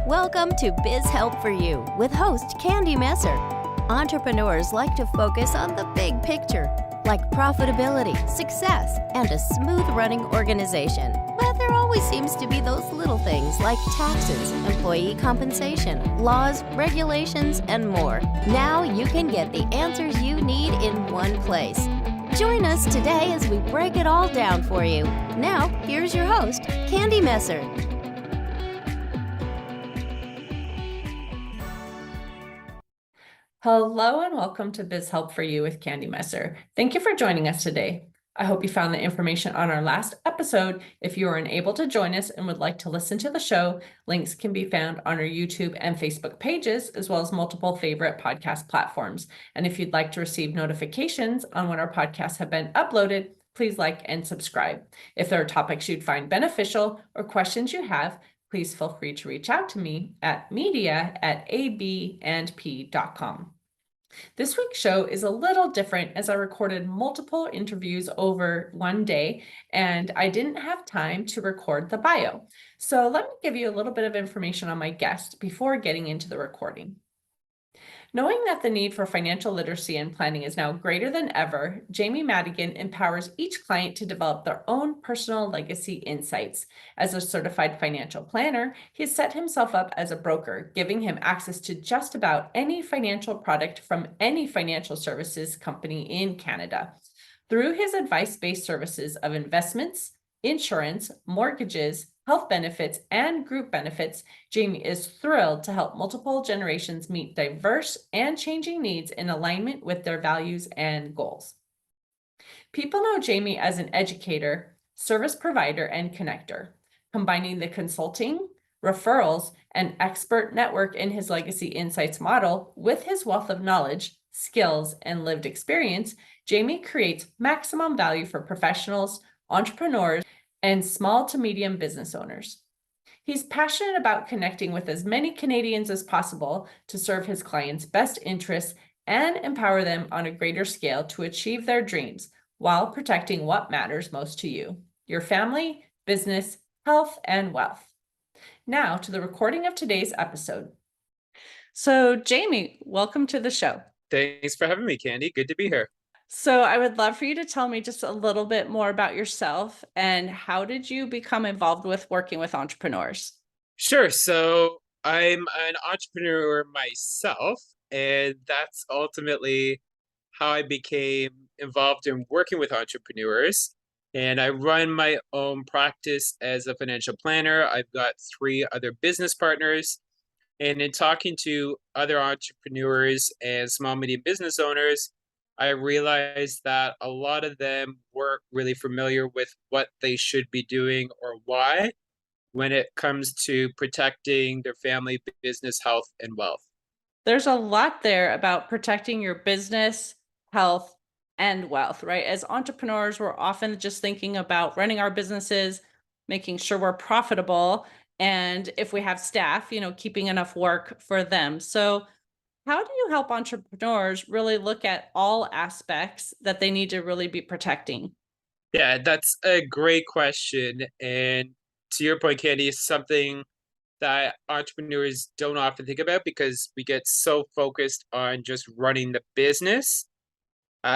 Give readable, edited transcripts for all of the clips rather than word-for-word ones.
Welcome to Biz Help for You with host Candy Messer. Entrepreneurs like to focus on the big picture, like profitability, success, and a smooth running organization. But there always seems to be those little things like taxes, employee compensation, laws, regulations, and more. Now you can get the answers you need in one place. Join us today as we break it all down for you. Now, here's your host, Candy Messer. Hello and welcome to Biz Help for You with Candy Messer. Thank you for joining us today. I hope you found the information on our last episode. If you are unable to join us and would like to listen to the show, links can be found on our YouTube and Facebook pages, as well as multiple favorite podcast platforms. And if you'd like to receive notifications on when our podcasts have been uploaded, please like and subscribe. If there are topics you'd find beneficial or questions you have, please feel free to reach out to me at media@abandp.com. This week's show is a little different as I recorded multiple interviews over one day and I didn't have time to record the bio. So let me give you a little bit of information on my guest before getting into the recording. Knowing that the need for financial literacy and planning is now greater than ever, Jamie Madigan empowers each client to develop their own personal legacy insights. As a certified financial planner, he has set himself up as a broker, giving him access to just about any financial product from any financial services company in Canada. Through his advice-based services of investments, insurance, mortgages, health benefits, and group benefits, Jamie is thrilled to help multiple generations meet diverse and changing needs in alignment with their values and goals. People know Jamie as an educator, service provider, and connector, combining the consulting, referrals, and expert network in his Legacy Insights model with his wealth of knowledge, skills, and lived experience. Jamie creates maximum value for professionals, entrepreneurs, and small to medium business owners. He's passionate about connecting with as many Canadians as possible to serve his clients' best interests and empower them on a greater scale to achieve their dreams while protecting what matters most to you, your family, business, health, and wealth. Now to the recording of today's episode. So Jamie, welcome to the show. Thanks for having me, Candy. Good to be here. So I would love for you to tell me just a little bit more about yourself and how did you become involved with working with entrepreneurs? Sure. So I'm an entrepreneur myself, and that's ultimately how I became involved in working with entrepreneurs. And I run my own practice as a financial planner. I've got 3 other business partners. And in talking to other entrepreneurs and small, medium business owners, I realized that a lot of them weren't really familiar with what they should be doing or why when it comes to protecting their family, business, health, and wealth. There's a lot there about protecting your business, health, and wealth, right? As entrepreneurs, we're often just thinking about running our businesses, making sure we're profitable, and if we have staff, keeping enough work for them. So how do you help entrepreneurs really look at all aspects that they need to really be protecting? Yeah, that's a great question. And to your point, Candy, is something that entrepreneurs don't often think about because we get so focused on just running the business.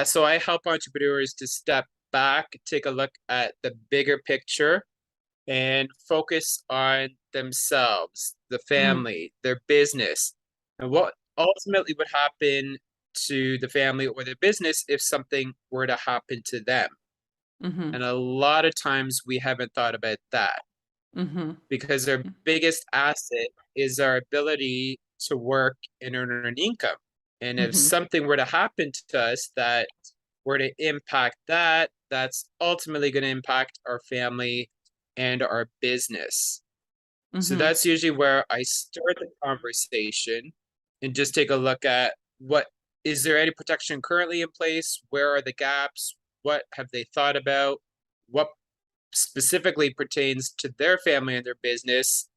So I help entrepreneurs to step back, take a look at the bigger picture, and focus on themselves, the family, their business, and what ultimately would happen to the family or their business if something were to happen to them. Mm-hmm. And a lot of times we haven't thought about that because our biggest asset is our ability to work and earn an income. And if something were to happen to us that were to impact that, that's ultimately going to impact our family and our business. So that's usually where I start the conversation and just take a look at what is there any protection currently in place? Where are the gaps? What have they thought about? What specifically pertains to their family and their business?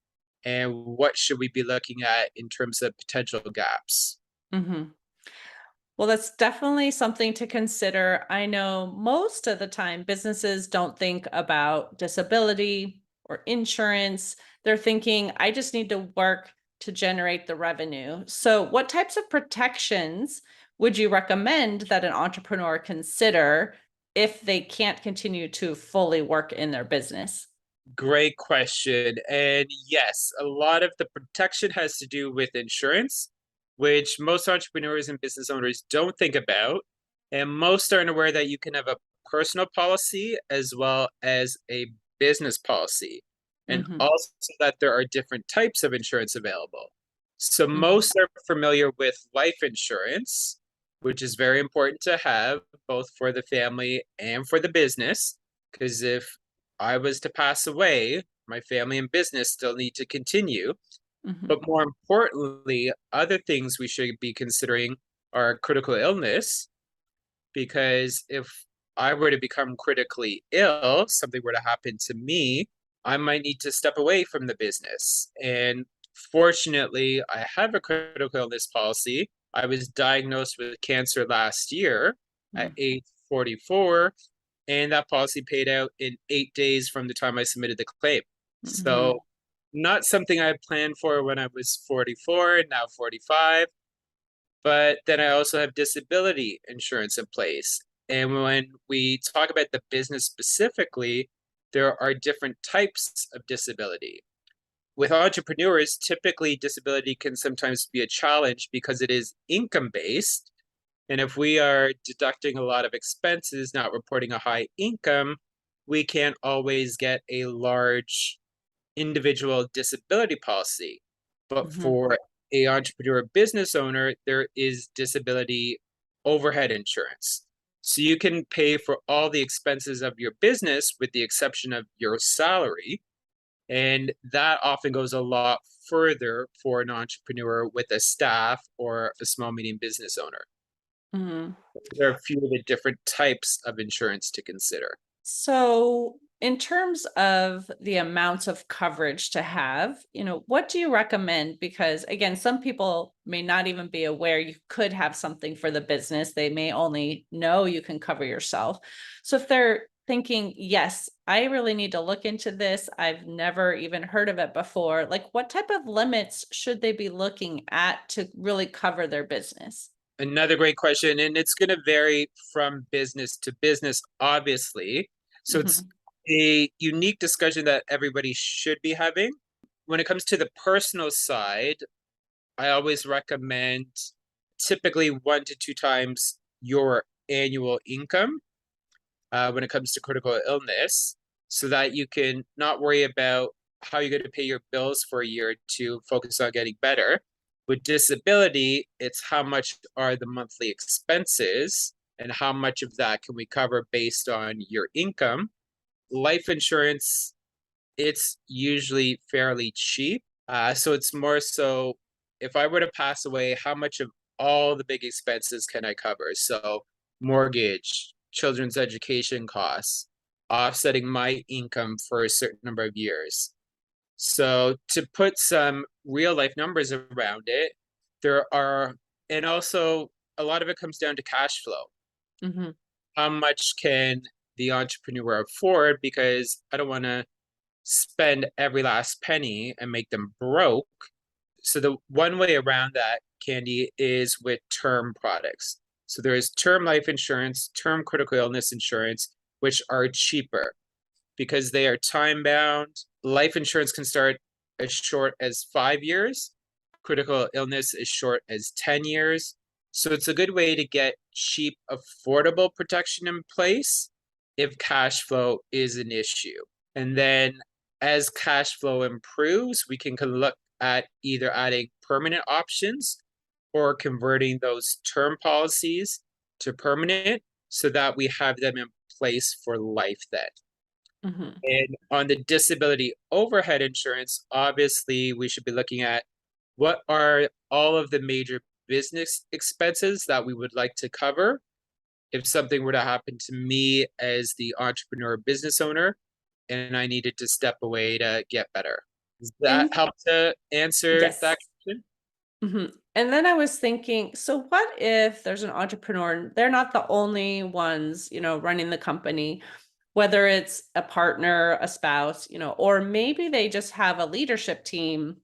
And what should we be looking at in terms of potential gaps? Well, that's definitely something to consider. I know most of the time businesses don't think about disability or insurance. They're thinking, I just need to work to generate the revenue. So, what types of protections would you recommend that an entrepreneur consider if they can't continue to fully work in their business? Great question. And yes, a lot of the protection has to do with insurance, which most entrepreneurs and business owners don't think about. And most aren't aware that you can have a personal policy as well as a business policy, and Mm-hmm. also that there are different types of insurance available. So Mm-hmm. most are familiar with life insurance, which is very important to have both for the family and for the business, because if I was to pass away, my family and business still need to continue. Mm-hmm. But more importantly, other things we should be considering are critical illness, because if I were to become critically ill, something were to happen to me, I might need to step away from the business. And fortunately, I have a critical illness policy. I was diagnosed with cancer last year at age 44, and that policy paid out in 8 days from the time I submitted the claim. Mm-hmm. So, not something I had planned for when I was 44 and now 45. But then I also have disability insurance in place. And when we talk about the business specifically, there are different types of disability. With entrepreneurs, typically disability can sometimes be a challenge because it is income based. And if we are deducting a lot of expenses, not reporting a high income, we can't always get a large individual disability policy. But Mm-hmm. for a entrepreneur business owner, there is disability overhead insurance. So you can pay for all the expenses of your business with the exception of your salary. And that often goes a lot further for an entrepreneur with a staff or a small medium business owner. Mm-hmm. There are a few of the different types of insurance to consider. So, in terms of the amounts of coverage to have, what do you recommend? Because again, some people may not even be aware you could have something for the business. They may only know you can cover yourself. So if they're thinking, yes, I really need to look into this, I've never even heard of it before, like what type of limits should they be looking at to really cover their business? Another great question, and it's going to vary from business to business, obviously. So it's a unique discussion that everybody should be having. When it comes to the personal side, I always recommend typically 1 to 2 times your annual income when it comes to critical illness, so that you can not worry about how you're going to pay your bills for a year to focus on getting better. With disability, it's how much are the monthly expenses and how much of that can we cover based on your income. Life insurance, it's usually fairly cheap. So it's more so if I were to pass away, how much of all the big expenses can I cover? So mortgage, children's education costs, offsetting my income for a certain number of years. So to put some real life numbers around it, and also a lot of it comes down to cash flow. Mm-hmm. How much can the entrepreneur afford? Because I don't want to spend every last penny and make them broke. So the one way around that, Candy, is with term products. So there is term life insurance, term critical illness insurance, which are cheaper because they are time bound. Life insurance can start as short as 5 years. Critical illness as short as 10 years. So it's a good way to get cheap, affordable protection in place if cash flow is an issue. And then as cash flow improves, we can look at either adding permanent options or converting those term policies to permanent so that we have them in place for life then. Mm-hmm. And on the disability overhead insurance, obviously we should be looking at what are all of the major business expenses that we would like to cover if something were to happen to me as the entrepreneur business owner and I needed to step away to get better. Does that help to answer Yes. that question? Mm-hmm. And then I was thinking, so what if there's an entrepreneur, they're not the only ones, running the company, whether it's a partner, a spouse, or maybe they just have a leadership team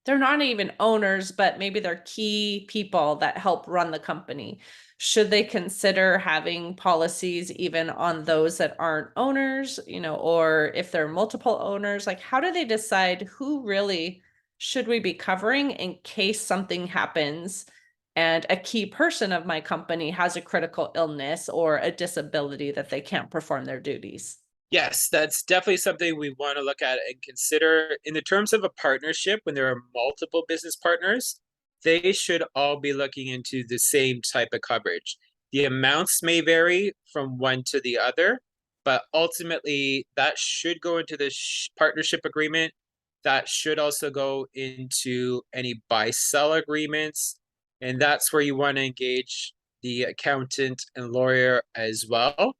they're not even owners, but maybe they're key people that help run the company. Should they consider having policies even on those that aren't owners, or if they're multiple owners, like how do they decide who really should we be covering in case something happens and a key person of my company has a critical illness or a disability that they can't perform their duties? Yes, that's definitely something we want to look at and consider. In the terms of a partnership, when there are multiple business partners, they should all be looking into the same type of coverage. The amounts may vary from one to the other, but ultimately that should go into the partnership agreement. That should also go into any buy-sell agreements. And that's where you want to engage the accountant and lawyer as well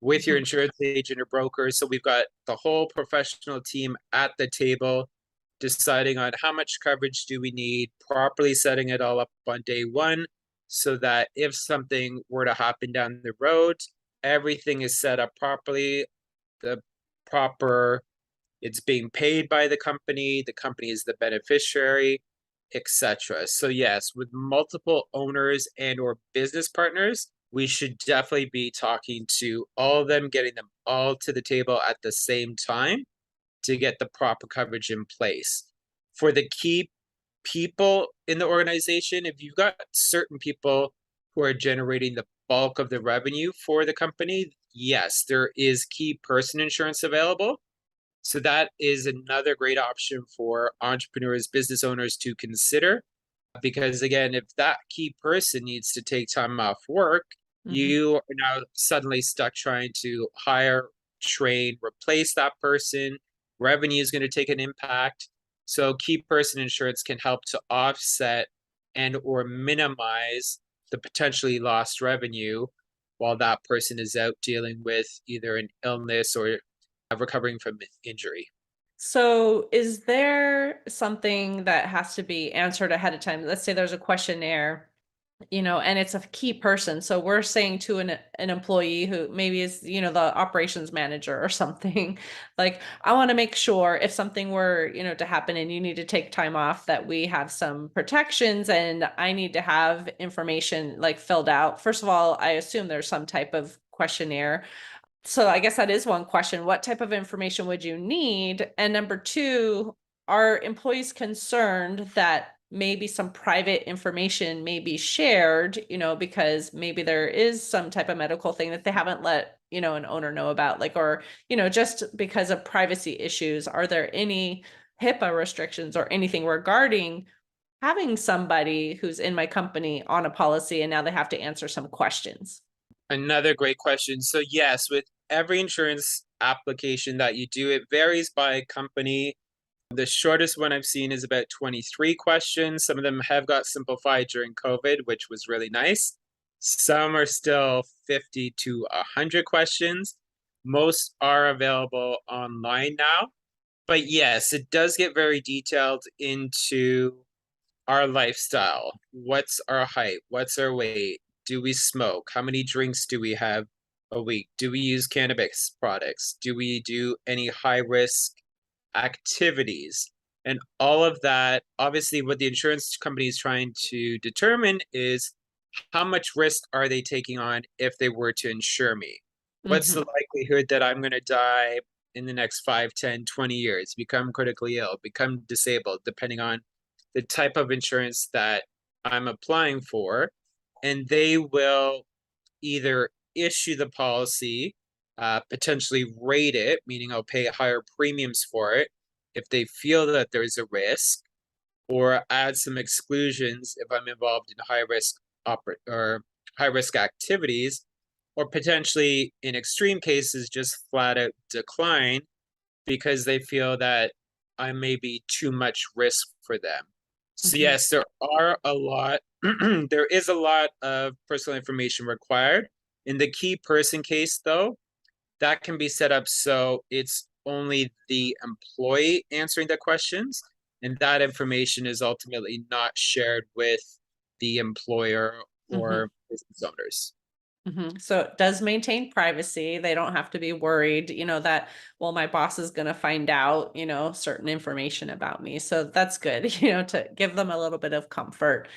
with your Mhm. insurance agent or broker. So we've got the whole professional team at the table deciding on how much coverage do we need, properly setting it all up on day one so that if something were to happen down the road, everything is set up properly. The proper, it's being paid by the company is the beneficiary, etc. So yes, with multiple owners and or business partners, we should definitely be talking to all of them, getting them all to the table at the same time to get the proper coverage in place. For the key people in the organization, if you've got certain people who are generating the bulk of the revenue for the company, yes, there is key person insurance available. So that is another great option for entrepreneurs, business owners to consider. Because again, if that key person needs to take time off work, Mhm. you are now suddenly stuck trying to hire, train, replace that person. Revenue is going to take an impact. So key person insurance can help to offset and or minimize the potentially lost revenue while that person is out dealing with either an illness or recovering from injury. So, is there something that has to be answered ahead of time? Let's say there's a questionnaire, and it's a key person. So we're saying to an employee who maybe is, the operations manager or something, like, I want to make sure if something were, to happen and you need to take time off, that we have some protections and I need to have information like filled out. First of all, I assume there's some type of questionnaire. So I guess that is one question. What type of information would you need? And number two, are employees concerned that maybe some private information may be shared, because maybe there is some type of medical thing that they haven't let, an owner know about, like, or, just because of privacy issues, are there any HIPAA restrictions or anything regarding having somebody who's in my company on a policy and now they have to answer some questions? Another great question. So yes, with every insurance application that you do, it varies by company. The shortest one I've seen is about 23 questions. Some of them have got simplified during COVID, which was really nice. Some are still 50 to 100 questions. Most are available online now. But yes, it does get very detailed into our lifestyle. What's our height? What's our weight? Do we smoke? How many drinks do we have a week? Do we use cannabis products? Do we do any high risk activities? And all of that, obviously, what the insurance company is trying to determine is how much risk are they taking on if they were to insure me? What's the Mhm. likelihood that I'm going to die in the next 5, 10, 20 years, become critically ill, become disabled, depending on the type of insurance that I'm applying for? And they will either issue the policy, potentially rate it, meaning I'll pay higher premiums for it if they feel that there's a risk, or add some exclusions if I'm involved in high risk activities, or potentially in extreme cases just flat out decline because they feel that I may be too much risk for them. So Mhm. yes, there are a lot there is a lot of personal information required. In the key person case though, that can be set up so it's only the employee answering the questions, and that information is ultimately not shared with the employer Mhm. or business owners. So it does maintain privacy. They don't have to be worried, that, well, my boss is going to find out, certain information about me. So that's good, to give them a little bit of comfort.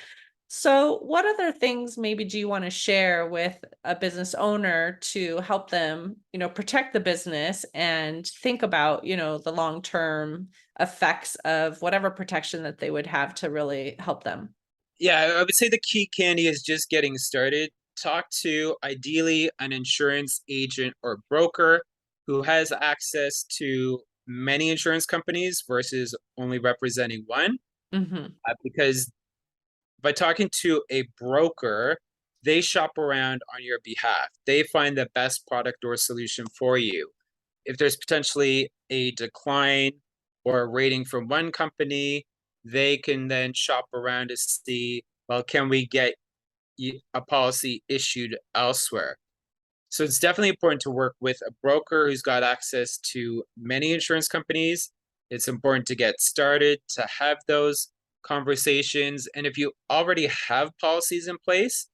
So, what other things maybe do you want to share with a business owner to help them, protect the business and think about, the long-term effects of whatever protection that they would have to really help them? Yeah, I would say the key, Candy, is just getting started. Talk to ideally an insurance agent or broker who has access to many insurance companies versus only representing one. Because by talking to a broker, they shop around on your behalf. They find the best product or solution for you. If there's potentially a decline or a rating from one company, they can then shop around to see, well, can we get a policy issued elsewhere? So it's definitely important to work with a broker who's got access to many insurance companies. It's important to get started, to have those conversations. And if you already have policies in place,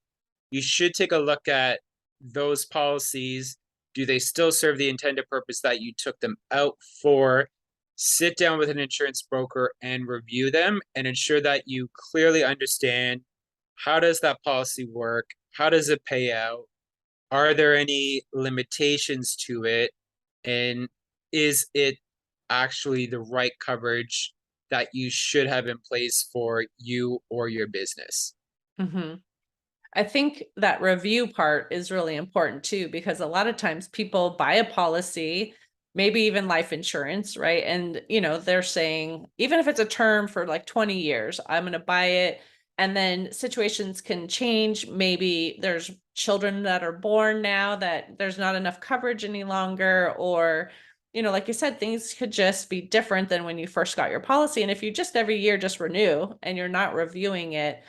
you should take a look at those policies. Do they still serve the intended purpose that you took them out for? Sit down with an insurance broker and review them and ensure that you clearly understand, how does that policy work? How does it pay out? Are there any limitations to it? And is it actually the right coverage that you should have in place for you or your business? hmm I think that review part is really important too, because a lot of times people buy a policy, maybe even life insurance, right? And, they're saying, even if it's a term for like 20 years, I'm going to buy it. And then situations can change. Maybe there's children that are born now that there's not enough coverage any longer, or, like you said, things could just be different than when you first got your policy. And if you just every year just renew and you're not reviewing it,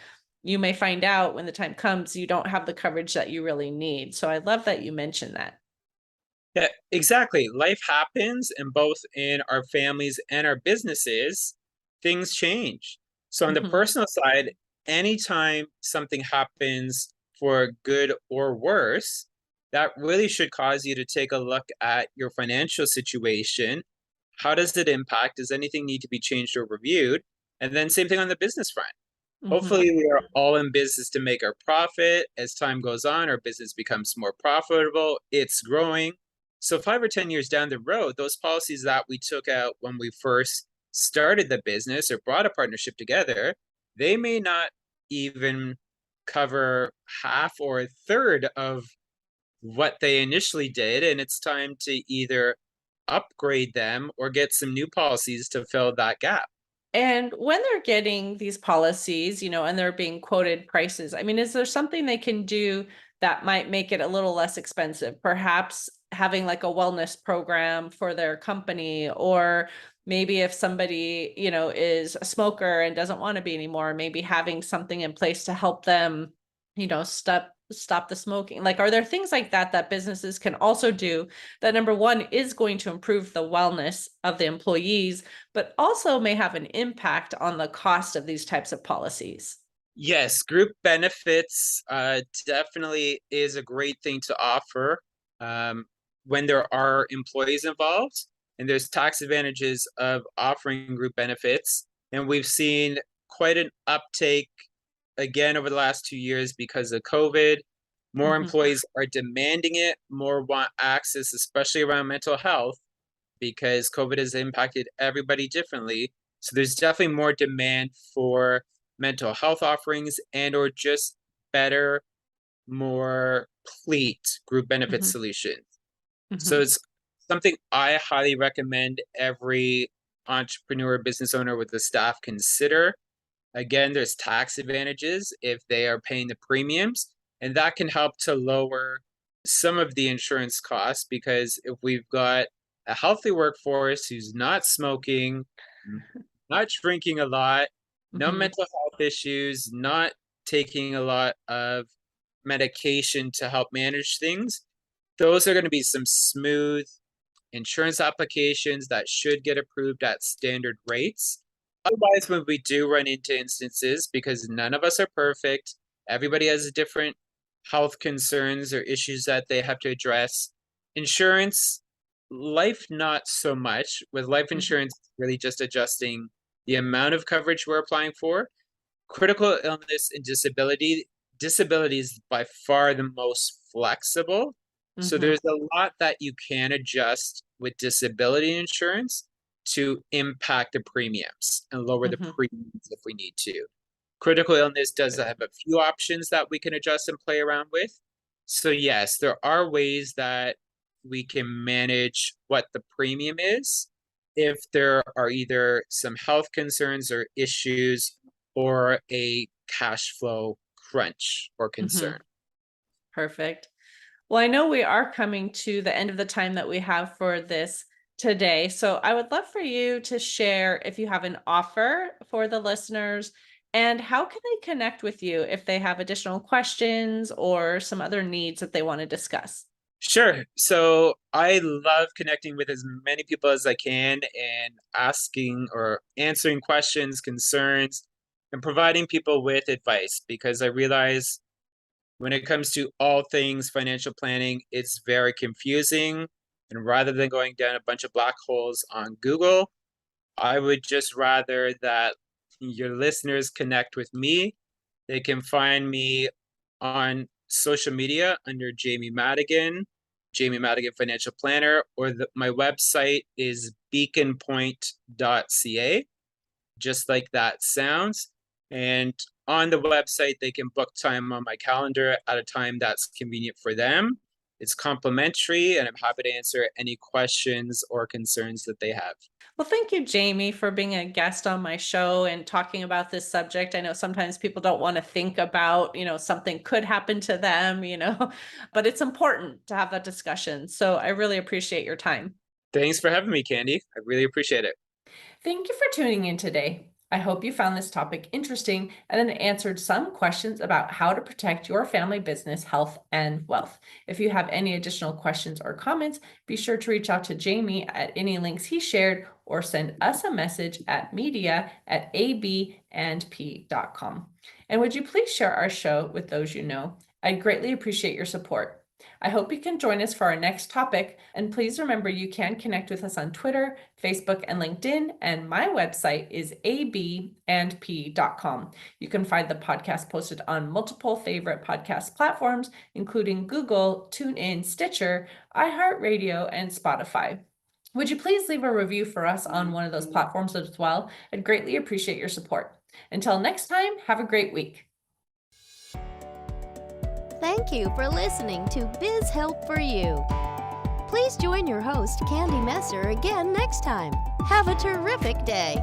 you may find out when the time comes you don't have the coverage that you really need. So I love that you mentioned that. Yeah, exactly. Life happens, and both in our families and our businesses, things change. So on the hmm personal side, anytime something happens for good or worse, that really should cause you to take a look at your financial situation. How does it impact? Does anything need to be changed or reviewed? And then same thing on the business front. hmm Hopefully, we are all in business to make our profit. As time goes on, our business becomes more profitable. It's growing. So 5 or 10 years down the road, those policies that we took out when we first started the business or brought a partnership together, they may not even cover half or a third of what they initially did. And it's time to either upgrade them or get some new policies to fill that gap. And when they're getting these policies, and they're being quoted prices, I mean, is there something they can do that might make it a little less expensive? Perhaps having like a wellness program for their company, or maybe if somebody, is a smoker and doesn't want to be anymore, maybe having something in place to help them, stop the smoking. Like, are there things like that that businesses can also do that, number one, is going to improve the wellness of the employees, but also may have an impact on the cost of these types of policies? Yes, group benefits definitely is a great thing to offer when there are employees involved, and there's tax advantages of offering group benefits. And we've seen quite an uptake again over the last 2 years because of COVID. More Mhm. employees are demanding it, more want access, especially around mental health, because COVID has impacted everybody differently. So there's definitely more demand for mental health offerings and or just better, more complete group benefit Mhm. solutions. So Mhm. it's something I highly recommend every entrepreneur, business owner with the staff consider. Again, there's tax advantages if they are paying the premiums, and that can help to lower some of the insurance costs, because if we've got a healthy workforce who's not smoking, not drinking a lot, no Mhm. mental health issues, not taking a lot of medication to help manage things, those are going to be some smooth insurance applications that should get approved at standard rates. Otherwise, when we do run into instances, because none of us are perfect, everybody has a different health concerns or issues that they have to address. Insurance, life, not so much. With life insurance, really just adjusting the amount of coverage we're applying for. Critical illness and disability is by far the most flexible. So there's a lot that you can adjust with disability insurance to impact the premiums and lower the premiums if we need to. Critical illness does have a few options that we can adjust and play around with. So yes, there are ways that we can manage what the premium is if there are either some health concerns or issues or a cash flow crunch or concern. Perfect. Well, I know we are coming to the end of the time that we have for this today. So I would love for you to share if you have an offer for the listeners and how can they connect with you if they have additional questions or some other needs that they want to discuss. Sure. So I love connecting with as many people as I can and asking or answering questions, concerns, and providing people with advice, because I realize when it comes to all things financial planning, it's very confusing. And rather than going down a bunch of black holes on Google, I would just rather that your listeners connect with me. They can find me on social media under Jamie Madigan Financial Planner, or my website is beaconpoint.ca, just like that sounds. And on the website, they can book time on my calendar at a time that's convenient for them. It's complimentary, and I'm happy to answer any questions or concerns that they have. Well, thank you, Jamie, for being a guest on my show and talking about this subject. I know sometimes people don't want to think about, something could happen to them, but it's important to have that discussion. So I really appreciate your time. Thanks for having me, Candy. I really appreciate it. Thank you for tuning in today. I hope you found this topic interesting and it answered some questions about how to protect your family business, health, and wealth. If you have any additional questions or comments, be sure to reach out to Jamie at any links he shared or send us a message at media@abandp.com. And would you please share our show with those you know? I'd greatly appreciate your support. I hope you can join us for our next topic, and please remember you can connect with us on Twitter, Facebook, and LinkedIn, and my website is abandp.com. You can find the podcast posted on multiple favorite podcast platforms, including Google, TuneIn, Stitcher, iHeartRadio, and Spotify. Would you please leave a review for us on one of those platforms as well? I'd greatly appreciate your support. Until next time, have a great week. Thank you for listening to Biz Help for You. Please join your host, Candy Messer, again next time. Have a terrific day.